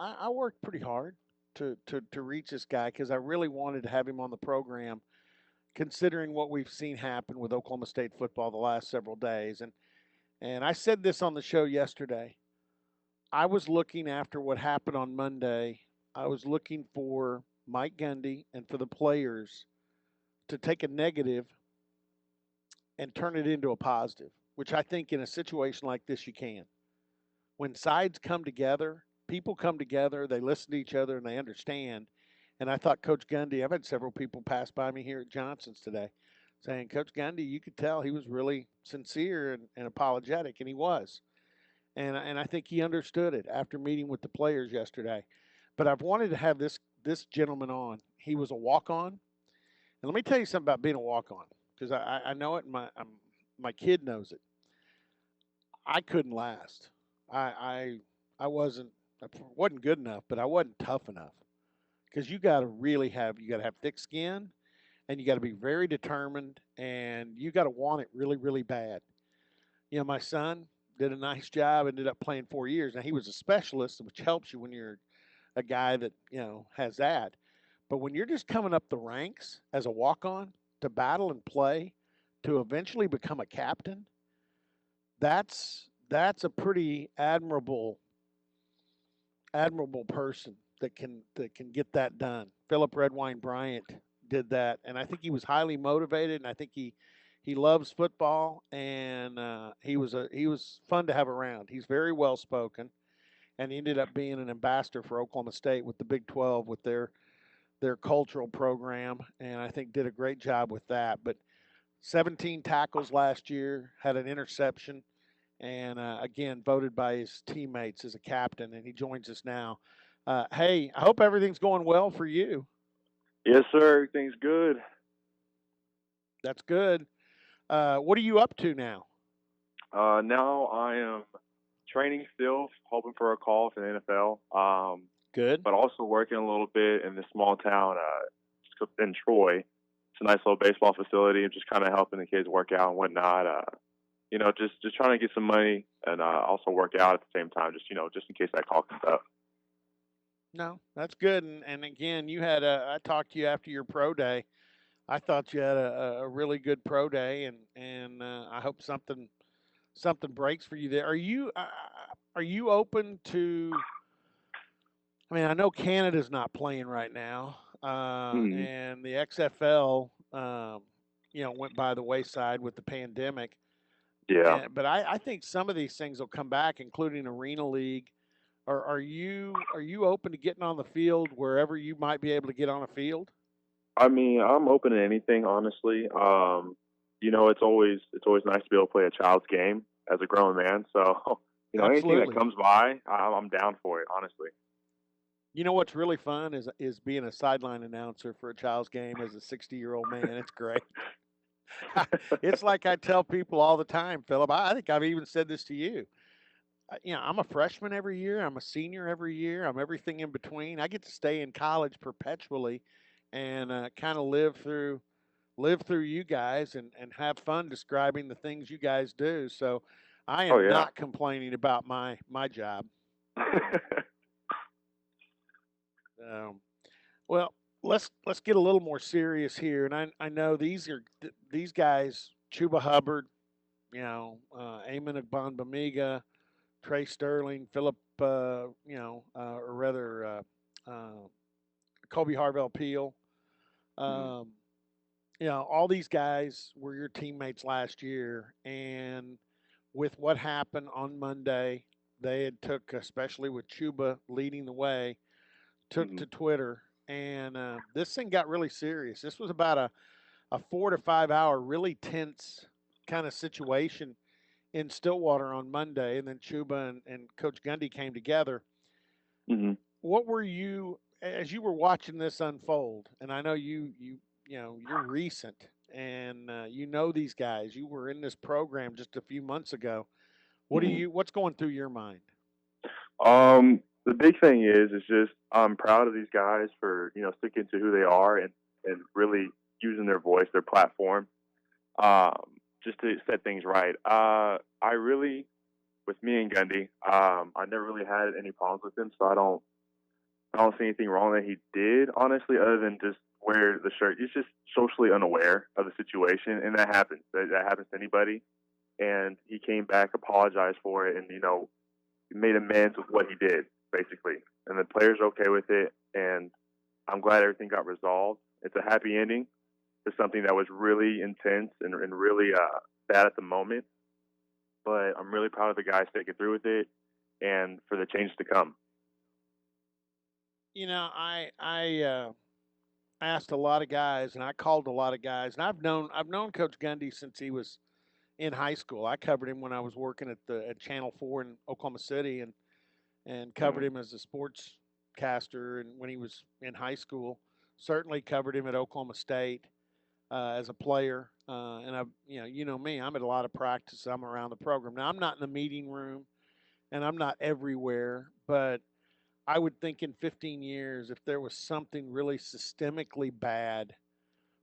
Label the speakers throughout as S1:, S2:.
S1: I worked pretty hard to reach this guy because I really wanted to have him on the program, considering what we've seen happen with Oklahoma State football the last several days. And I said this on the show yesterday. I was looking after what happened on Monday. I was looking for Mike Gundy and for the players to take a negative and turn it into a positive, which I think in a situation like this you can. When sides come together, people come together, they listen to each other, and they understand. And I thought Coach Gundy, I've had several people pass by me here at Johnson's today saying, Coach Gundy, you could tell he was really sincere and apologetic, and he was. And I think he understood it after meeting with the players yesterday. But I've wanted to have this gentleman on. He was a walk on. And let me tell you something about being a walk on because I know it, and my kid knows it. I couldn't last. I wasn't good enough, but I wasn't tough enough because you got to have thick skin, and you got to be very determined, and you got to want it really really bad. You know, my son did a nice job, ended up playing 4 years. Now he was a specialist, which helps you when you're a guy that has that. But when you're just coming up the ranks as a walk on to battle and play to eventually become a captain, that's a pretty admirable person that can get that done. Phillip Redwine-Bryant did that, and I think he was highly motivated, and I think he loves football, and he was fun to have around. He's very well spoken, and he ended up being an ambassador for Oklahoma State with the Big 12 with their cultural program, and I think did a great job with that. But 17 tackles last year, had an interception, and again voted by his teammates as a captain, and he joins us now. Hey, I hope everything's going well for you.
S2: Yes, sir. Everything's good.
S1: That's good. What are you up to now?
S2: Now I am training still, hoping for a call from the NFL.
S1: Good.
S2: But also working a little bit in this small town in Troy. It's a nice little baseball facility. I'm just kind of helping the kids work out and whatnot. Just trying to get some money and also work out at the same time. Just in case that call comes up.
S1: No, that's good. And again, I talked to you after your pro day. I thought you had a really good pro day, and I hope something breaks for you there. Are you open to? I mean, I know Canada's not playing right now,
S2: Mm,
S1: and the XFL, went by the wayside with the pandemic.
S2: yeah.
S1: But I think some of these things will come back, including Arena League. Are you open to getting on the field wherever you might be able to get on a field?
S2: I mean, I'm open to anything, honestly. It's always nice to be able to play a child's game as a grown man. So, anything that
S1: Absolutely.
S2: comes by, I'm down for it, honestly.
S1: You know what's really fun is being a sideline announcer for a child's game as a 60-year-old man. It's great. It's like I tell people all the time, Philip. I think I've even said this to you. I'm a freshman every year. I'm a senior every year. I'm everything in between. I get to stay in college perpetually, and kind of live through you guys and have fun describing the things you guys do. So I
S2: Oh
S1: am
S2: yeah.
S1: not complaining about my job. Um, well, let's get a little more serious here. And I know these guys, Chuba Hubbard, Eamon Bamiga, Trey Sterling, Philip, or rather, Kobe Harvell Peel.
S2: Mhm.
S1: Um, all these guys were your teammates last year, and with what happened on Monday, they had took, especially with Chuba leading the way, took
S2: Mhm.
S1: to Twitter, and this thing got really serious. This was about a 4 to 5 hour, really tense kind of situation in Stillwater on Monday, and then Chuba and Coach Gundy came together.
S2: Mhm.
S1: What were you as you were watching this unfold? And I know you're recent, and you know these guys. You were in this program just a few months ago.
S2: Mhm.
S1: What's going through your mind?
S2: The big thing is just I'm proud of these guys for sticking to who they are and really using their voice, their platform, just to set things right. I really with me and Gundy, I never really had any problems with him, so I don't. I don't see anything wrong that he did, honestly, other than just wear the shirt. He's just socially unaware of the situation, and that happens. That happens to anybody. And he came back, apologized for it, and made amends with what he did, basically. And the players are okay with it, and I'm glad everything got resolved. It's a happy ending to something that was really intense and really bad at the moment. But I'm really proud of the guys sticking through with it and for the change to come.
S1: I asked a lot of guys, and I called a lot of guys, and I've known Coach Gundy since he was in high school. I covered him when I was working at Channel 4 in Oklahoma City, and covered
S2: Mm-hmm.
S1: him as a sports caster, and when he was in high school, certainly covered him at Oklahoma State as a player. And I me, I'm at a lot of practice. I'm around the program. Now I'm not in the meeting room, and I'm not everywhere, but I would think in 15 years, if there was something really systemically bad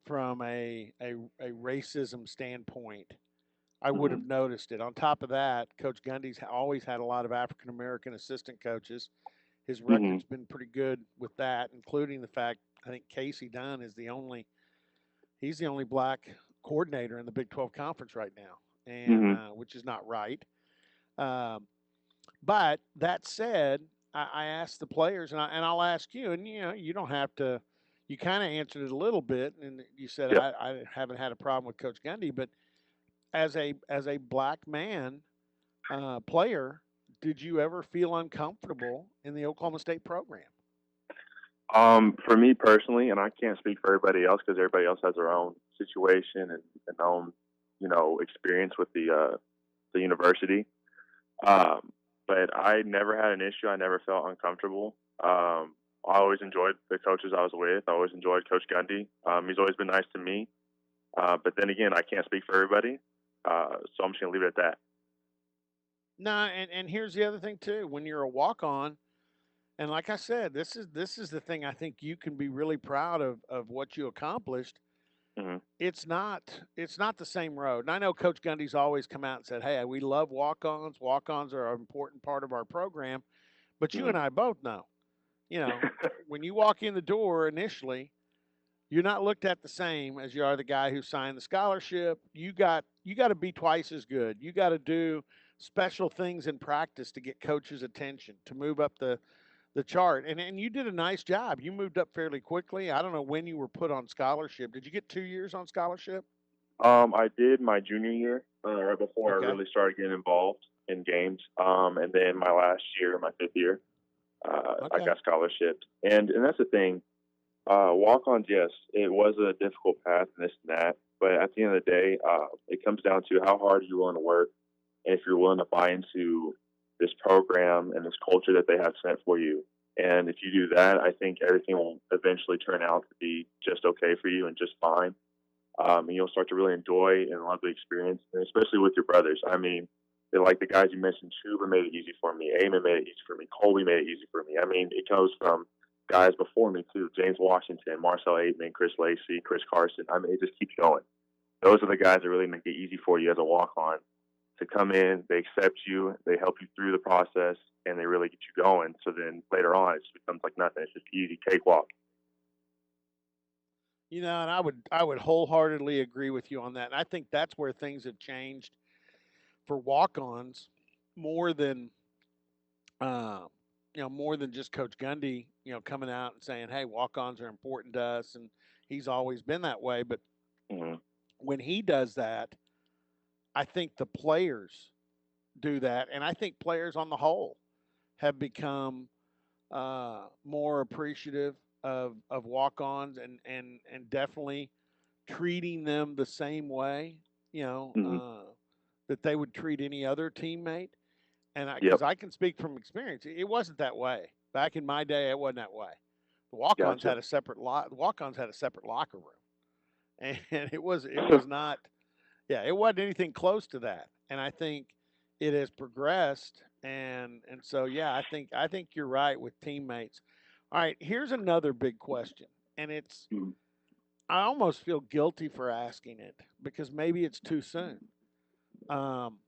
S1: from a racism standpoint, I would
S2: Mm-hmm.
S1: have noticed it. On top of that, Coach Gundy's always had a lot of African American assistant coaches. His
S2: Mm-hmm.
S1: record's been pretty good with that, including the fact I think Casey Dunn is the only black coordinator in the Big 12 conference right now, and
S2: Mm-hmm.
S1: which is not right. Um, but that said, I asked the players, and I'll ask you, and you don't have to. You kind of answered it a little bit, and you said
S2: Yep.
S1: I haven't had a problem with Coach Gundy, but as a black man player, did you ever feel uncomfortable in the Oklahoma State program?
S2: For me personally, and I can't speak for everybody else because everybody else has their own situation and own, experience with the university. Um, but I never had an issue. I never felt uncomfortable. I always enjoyed the coaches I was with. I always enjoyed Coach Gundy. He's always been nice to me. But then again, I can't speak for everybody, so I'm just gonna leave it at that.
S1: No, and here's the other thing too. When you're a walk on, and like I said, this is the thing I think you can be really proud of what you accomplished.
S2: Hmm.
S1: It's not the same road. And I know Coach Gundy's always come out and said, "Hey, we love walk-ons. Walk-ons are an important part of our program." But you
S2: Hmm.
S1: and I both know, when you walk in the door initially, you're not looked at the same as you are the guy who signed the scholarship. You got to be twice as good. You got to do special things in practice to get coaches' attention, to move up the chart. And you did a nice job. You moved up fairly quickly. I don't know when you were put on scholarship. Did you get 2 years on scholarship?
S2: I did my junior year, right before I
S1: Okay.
S2: really started getting involved in games. And then my last year, my fifth year, I
S1: Okay.
S2: got scholarship. And that's the thing. Walk-ons, yes, it was a difficult path and this and that. But at the end of the day, it comes down to how hard you're willing to work, and if you're willing to buy into this program and this culture that they have set for you. And if you do that, I think everything will eventually turn out to be just okay for you and just fine. And you'll start to really enjoy and love the experience, and especially with your brothers. I mean, they're like the guys you mentioned. Chuba made it easy for me. Eamon made it easy for me. Colby made it easy for me. I mean, it goes from guys before me too: James Washington, Marcel Aitman, Chris Lacey, Chris Carson. I mean, it just keeps going. Those are the guys that really make it easy for you as a walk-on to come in. They accept you, they help you through the process, and they really get you going. So then later on, it just becomes like nothing. It's just easy cakewalk.
S1: And I would wholeheartedly agree with you on that. And I think that's where things have changed for walk-ons more than more than just Coach Gundy, coming out and saying, "Hey, walk-ons are important to us," and he's always been that way. But
S2: Hmm.
S1: when he does that, I think the players do that, and I think players on the whole have become more appreciative of walk-ons and definitely treating them the same way,
S2: Hmm.
S1: that they would treat any other teammate. And
S2: Yep.
S1: because I can speak from experience, it wasn't that way back in my day. It wasn't that way. The walk-ons
S2: Gotcha.
S1: had a separate walk-ons had a separate locker room, and it was not. Yeah, it wasn't anything close to that. And I think it has progressed, and so yeah, I think you're right with teammates. All right, here's another big question, and
S2: Mhm.
S1: I almost feel guilty for asking it because maybe it's too soon. Um,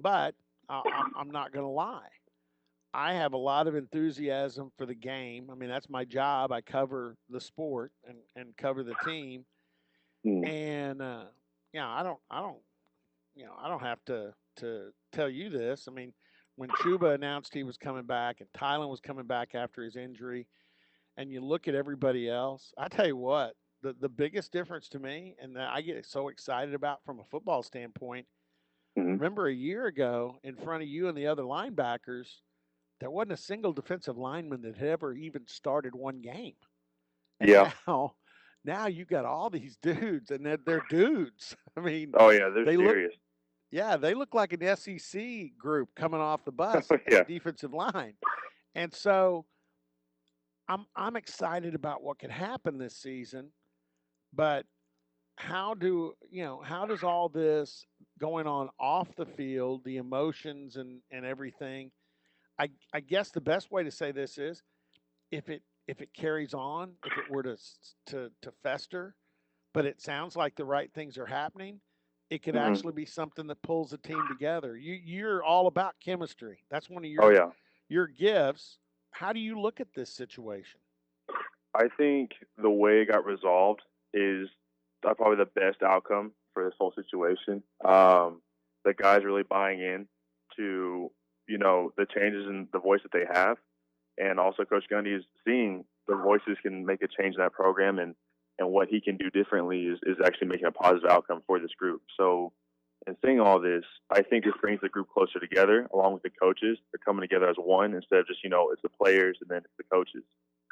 S1: but I'm not going to lie. I have a lot of enthusiasm for the game. I mean, that's my job. I cover the sport and cover the team.
S2: Mm.
S1: And yeah, I don't have to tell you this. I mean, when Chuba announced he was coming back and Tylen was coming back after his injury, and you look at everybody else, I tell you what, the biggest difference to me, and that I get so excited about from a football standpoint.
S2: Mm.
S1: Remember a year ago, in front of you and the other linebackers, there wasn't a single defensive lineman that had ever even started one game. And
S2: Yeah.
S1: now you got all these dudes, and they're dudes. I mean,
S2: Oh yeah, they're
S1: they look,
S2: serious.
S1: yeah, they look like an SEC group coming off the bus
S2: Yeah.
S1: at defensive line. And so I'm excited about what could happen this season, but how does all this going on off the field, the emotions and everything? I guess the best way to say this is if it carries on, if it were to fester, but it sounds like the right things are happening, it could
S2: Mm.
S1: actually be something that pulls a team together. You're all about chemistry. That's one of
S2: Oh yeah.
S1: your gifts. How do you look at this situation?
S2: I think the way it got resolved is probably the best outcome for this whole situation. The guys really buying in to the changes in the voice that they have, and also Coach Gundy is seeing the voices can make a change in that program, and what he can do differently is actually making a positive outcome for this group. So, in seeing all this, I think this brings the group closer together, along with the coaches. They're coming together as one instead of just it's the players and then it's the coaches.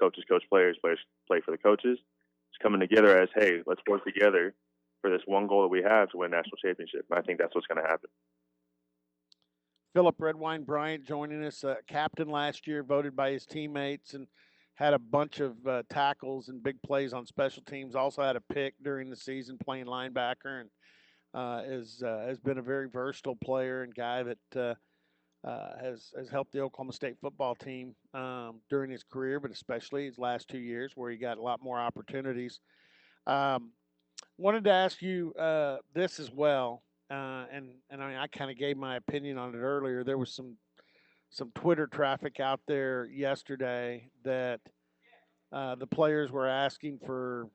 S2: Coaches coach players, players play for the coaches. It's coming together as, hey, let's work together for this one goal that we have to win a national championship. And I think that's what's going to happen.
S1: Phillip Redwine-Bryant joining us, captain last year, voted by his teammates, and had a bunch of tackles and big plays on special teams. Also had a pick during the season playing linebacker, and has been a very versatile player and guy that has helped the Oklahoma State football team during his career, but especially his last 2 years where he got a lot more opportunities. Um, Wanted to ask you this as well, and I kind of gave my opinion on it earlier. There was some Twitter traffic out there yesterday that the players were asking for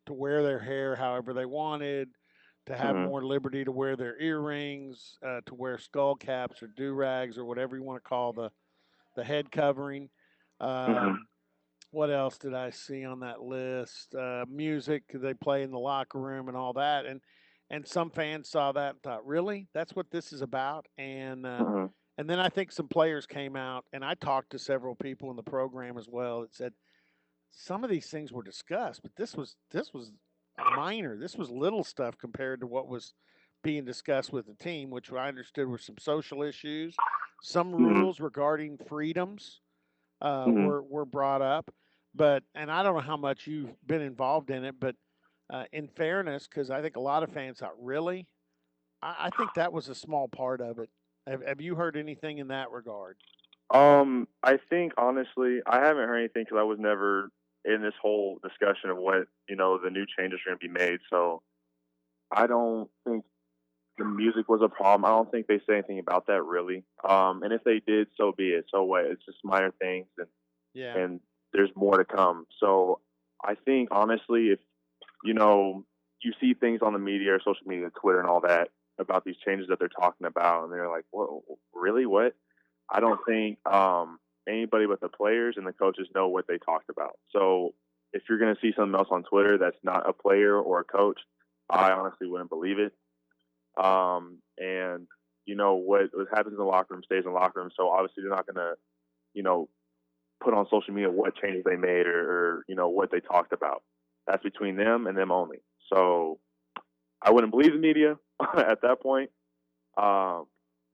S1: to wear their hair however they wanted, to have
S2: Mm-hmm.
S1: more liberty to wear their earrings, to wear skull caps or do rags or whatever you want to call the head covering.
S2: Mm-hmm.
S1: Um, what else did I see on that list? Music they play in the locker room and all that, and some fans saw that and thought, really, that's what this is about.
S2: Mm-hmm.
S1: And then I think some players came out, and I talked to several people in the program as well that said some of these things were discussed, but this was a minor. This was little stuff compared to what was being discussed with the team, which I understood were some social issues, some
S2: Mm-hmm.
S1: rules regarding freedoms
S2: Mm-hmm.
S1: were brought up. But and I don't know how much you've been involved in it, but in fairness, because I think a lot of fans thought, really, I think that was a small part of it. Have you heard anything in that regard?
S2: I think honestly, I haven't heard anything because I was never in this whole discussion of what the new changes are going to be made. So I don't think the music was a problem. I don't think they say anything about that really. And if they did, so be it. So what? It's just minor things,
S1: Yeah.
S2: and there's more to come. So I think honestly, if you know you see things on the media or social media, Twitter and all that about these changes that they're talking about, and they're like, "What? Really? What?" I don't think anybody but the players and the coaches know what they talked about. So if you're going to see something else on Twitter that's not a player or a coach, I honestly wouldn't believe it. And what happens in the locker room stays in the locker room. So obviously they're not going to, you know, put on social media what changes they made or what they talked about. That's between them and them only. So I wouldn't believe the media at that point. Um,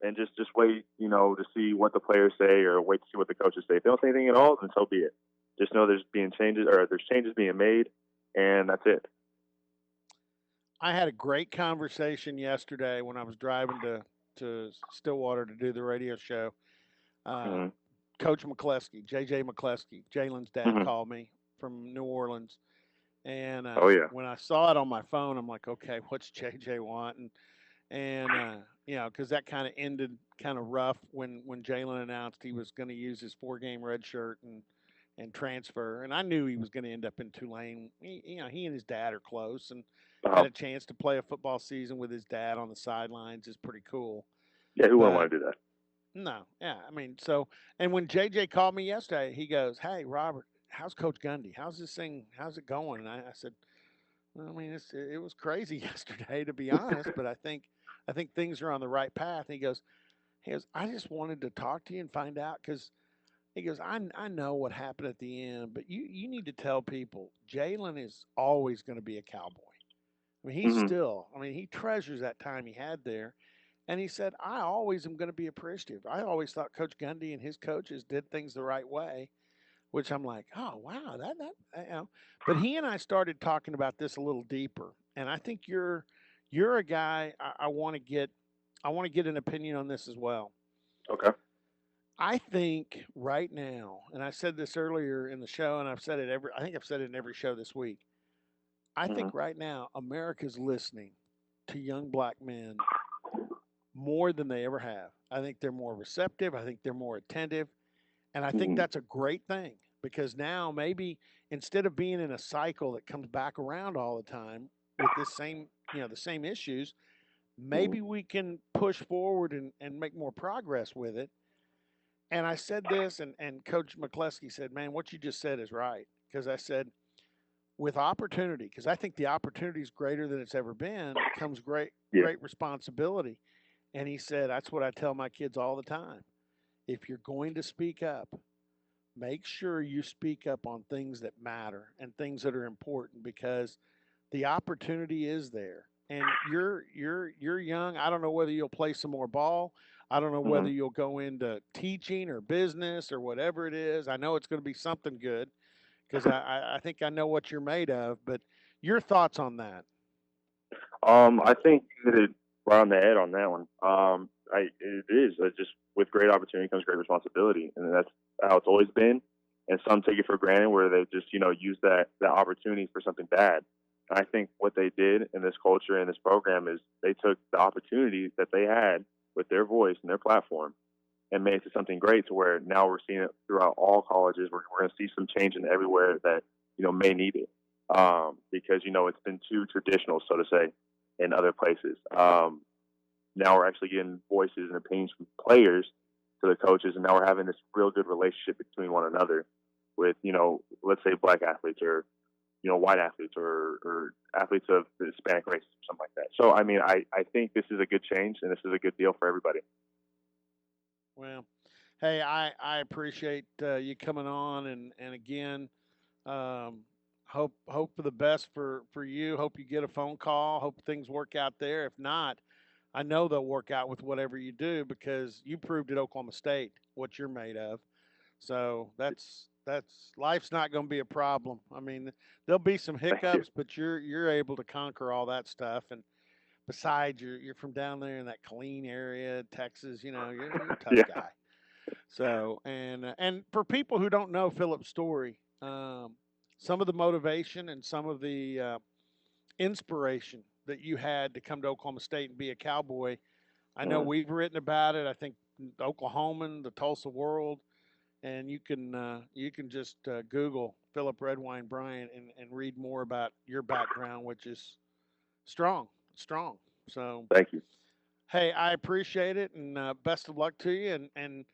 S2: and just wait, to see what the players say or wait to see what the coaches say. If they don't say anything at all, then so be it. Just know there's changes being made, and that's it.
S1: I had a great conversation yesterday when I was driving to Stillwater to do the radio show. Uh,
S2: Mm-hmm.
S1: Coach McCleskey, JJ McCleskey, Jalen's dad,
S2: Mm-hmm.
S1: called me from New Orleans, and
S2: Oh yeah.
S1: when I saw it on my phone, I'm like, okay, what's JJ want? And because that kind of ended kind of rough when Jalen announced he was going to use his 4 game red shirt and transfer. And I knew he was going to end up in Tulane. He and his dad are close, and had
S2: Uh,
S1: a chance to play a football season with his dad on the sidelines is pretty cool.
S2: yeah, who wouldn't
S1: But
S2: want to do that?
S1: no, yeah, I mean, so and when JJ called me yesterday, he goes, "Hey, Robert, how's Coach Gundy? How's this thing? How's it going?" And I said, "Well, I mean, it was crazy yesterday, to be honest, but I think things are on the right path." And he goes, "I just wanted to talk to you and find out because." He goes, I know what happened at the end, but you need to tell people Jalen is always going to be a Cowboy. I mean,
S2: Hmm.
S1: he treasures that time he had there. And he said, I always am going to be appreciative. I always thought Coach Gundy and his coaches did things the right way, which I'm like, oh, wow, that. But he and I started talking about this a little deeper. And I think you're a guy I want to get an opinion on this as well.
S2: Okay.
S1: I think right now, and I said this earlier in the show, and I think I've said it in every show this week. I
S2: Hmm.
S1: think right now America's listening to young black men more than they ever have. I think they're more receptive. I think they're more attentive. And I think
S2: Hmm.
S1: that's a great thing because now maybe instead of being in a cycle that comes back around all the time with the same issues,
S2: Hmm.
S1: maybe we can push forward and make more progress with it. And I said this, and Coach McCleskey said, "Man, what you just said is right." Because I said, with opportunity, because I think the opportunity is greater than it's ever been, comes
S2: Yeah.
S1: great responsibility. And he said, "That's what I tell my kids all the time. If you're going to speak up, make sure you speak up on things that matter and things that are important because the opportunity is there. And you're young. I don't know whether you'll play some more ball. I don't know
S2: Hmm.
S1: whether you'll go into teaching or business or whatever it is. I know it's going to be something good because I think I know what you're made of. But your thoughts on that?
S2: I think you hit it right on the head on that one. It is just with great opportunity comes great responsibility, and that's how it's always been. And some take it for granted, where they just use that opportunity for something bad. And I think what they did in this culture and this program is they took the opportunities that they had with their voice and their platform and made it to something great. To where now we're seeing it throughout all colleges. We're going to see some change in everywhere that may need it, because it's been too traditional, so to say, in other places. Now we're actually getting voices and opinions from players to the coaches, and now we're having this real good relationship between one another with, let's say black athletes or, white athletes or athletes of the Hispanic race, or something like that. So, I mean, I think this is a good change and this is a good deal for everybody.
S1: Well, hey, I appreciate you coming on, and again, um, hope for the best for you. Hope you get a phone call. Hope things work out there. If not, I know they'll work out with whatever you do because you proved at Oklahoma State what you're made of. So that's life's not going to be a problem. I mean, there'll be some
S2: Thank you.
S1: hiccups, but you're able to conquer all that stuff. And besides, you're from down there in that Killeen area, Texas. You're a tough
S2: Yeah.
S1: guy. So and for people who don't know Philip's story, some of the motivation and some of the inspiration that you had to come to Oklahoma State and be a Cowboy. I know
S2: Mhm.
S1: we've written about it. I think the Oklahoman, the Tulsa World, and you can just Google Phillip Redwine-Bryant and read more about your background, which is strong, strong. So,
S2: Thank you.
S1: hey, I appreciate it, and best of luck to you. And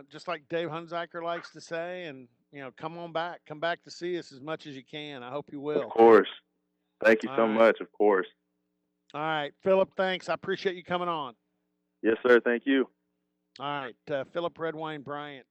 S1: just like Dave Hunziker likes to say, and come back to see us as much as you can. I hope you
S2: Of
S1: will.
S2: course. Thank you
S1: All
S2: so
S1: right,
S2: much. Of course.
S1: all right, Philip. Thanks. I appreciate you coming on.
S2: Yes, sir. Thank you.
S1: All right, Philip Redwine Bryant.